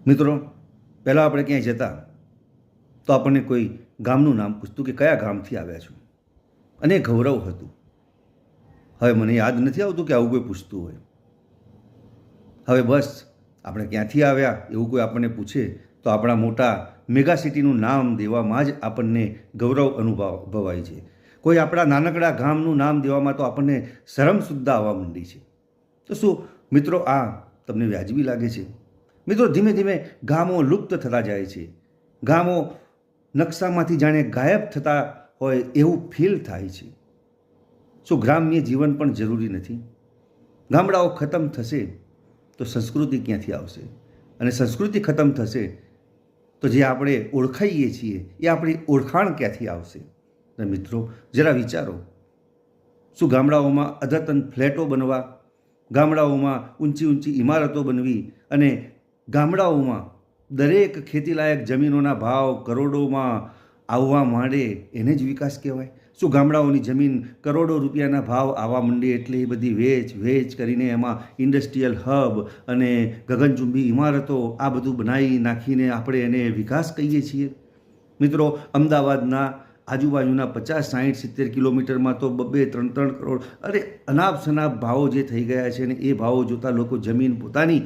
મિત્રો, પહેલાં આપણે ક્યાંય જતા તો આપણને કોઈ ગામનું નામ પૂછતું કે કયા ગામથી આવ્યા છો, અને ગૌરવ હતું. હવે મને યાદ નથી આવતું કે આવું કોઈ પૂછતું હોય. હવે બસ આપણે ક્યાંથી આવ્યા એવું કોઈ આપણને પૂછે તો આપણા મોટા મેગા સિટીનું નામ દેવામાં જ આપણને ગૌરવ અનુભવાય છે. કોઈ આપણા નાનકડા ગામનું નામ દેવામાં તો આપણને શરમ સુદ્ધા આવવા માંડી છે. તો શું મિત્રો આ તમને વ્યાજબી લાગે છે? મિત્રો, ધીમે ધીમે ગામો લુપ્ત થતા જાય છે. ગામો નકશામાંથી જાણે ગાયબ થતા હોય એવું ફીલ થાય છે. શું ગ્રામ્ય જીવન પણ જરૂરી નથી? ગામડાઓ ખતમ થશે તો સંસ્કૃતિ ક્યાંથી આવશે? અને સંસ્કૃતિ ખતમ થશે તો જે આપણે ઓળખાઈએ છીએ એ આપણી ઓળખાણ ક્યાંથી આવશે? અને મિત્રો, જરા વિચારો, શું ગામડાઓમાં અદ્યતન ફ્લેટો બનવા, ગામડાઓમાં ઊંચી ઊંચી ઇમારતો બનવી અને ગામડાઓમાં દરેક ખેતીલાયક જમીનોના ભાવ કરોડોમાં આવવા માંડે એને જ વિકાસ કહેવાય? શું ગામડાઓની જમીન કરોડો રૂપિયાના ભાવ આવવા માંડે એટલે એ બધી વેચ કરીને એમાં ઇન્ડસ્ટ્રીયલ હબ અને ગગનચુંબી ઇમારતો આ બધું બનાવી નાખીને આપણે એને વિકાસ કહીએ છીએ? મિત્રો, અમદાવાદના આજુબાજુના 50-60-70 કિલોમીટરમાં તો 2-3 કરોડ, અરે અનાપ શનાપ ભાવો જે થઈ ગયા છે, અને એ ભાવો જોતા લોકો જમીન પોતાની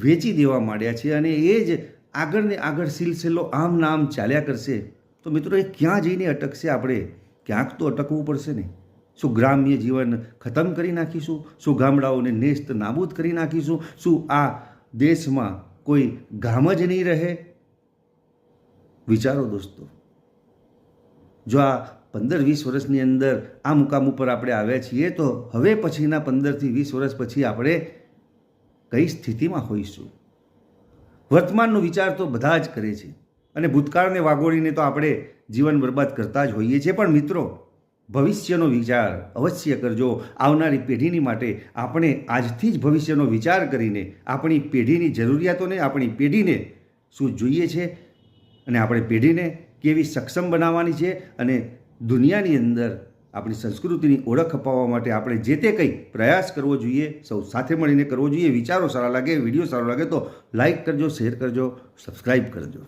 વેચી દેવા માંડ્યા છે, અને એ જ આગળ ને આગળ સિલસિલો આમ નામ ચાલ્યા કરશે. તો મિત્રો, એ ક્યાં જઈને અટકશે? આપણે ક્યાંક તો અટકવું પડશે ને. શું ગ્રામ્ય જીવન ખતમ કરી નાખીશું? શું ગામડાઓને નેસ્ત નાબૂદ કરી નાખીશું? શું આ દેશમાં કોઈ ગામ જ નહીં રહે? વિચારો દોસ્તો. જો આ 15-20 વર્ષની અંદર આ મુકામ ઉપર આપણે આવ્યા છીએ તો હવે પછીના 15-20 વર્ષ પછી આપણે કઈ સ્થિતિમાં હોઈશું? વર્તમાનનો વિચાર તો બધા જ કરે છે, અને ભૂતકાળને વાગોળીને તો આપણે જીવન બરબાદ કરતા જ હોઈએ છીએ. પણ મિત્રો, ભવિષ્યનો વિચાર અવશ્ય કરજો. આવનારી પેઢીની માટે આપણે આજથી જ ભવિષ્યનો વિચાર કરીને આપણી પેઢીની જરૂરિયાતોને, આપણી પેઢીને શું જોઈએ છે અને આપણી પેઢીને કેવી સક્ષમ બનાવવાની છે, અને દુનિયાની અંદર આપણી સંસ્કૃતિની ઓળખ અપાવવા માટે આપણે જે તે કંઈ પ્રયાસ કરવો જોઈએ, સૌ સાથે મળીને કરવો જોઈએ. વિચારો સારા લાગે, વિડીયો સારો લાગે તો લાઈક કરજો, શેર કરજો, સબસ્ક્રાઈબ કરજો.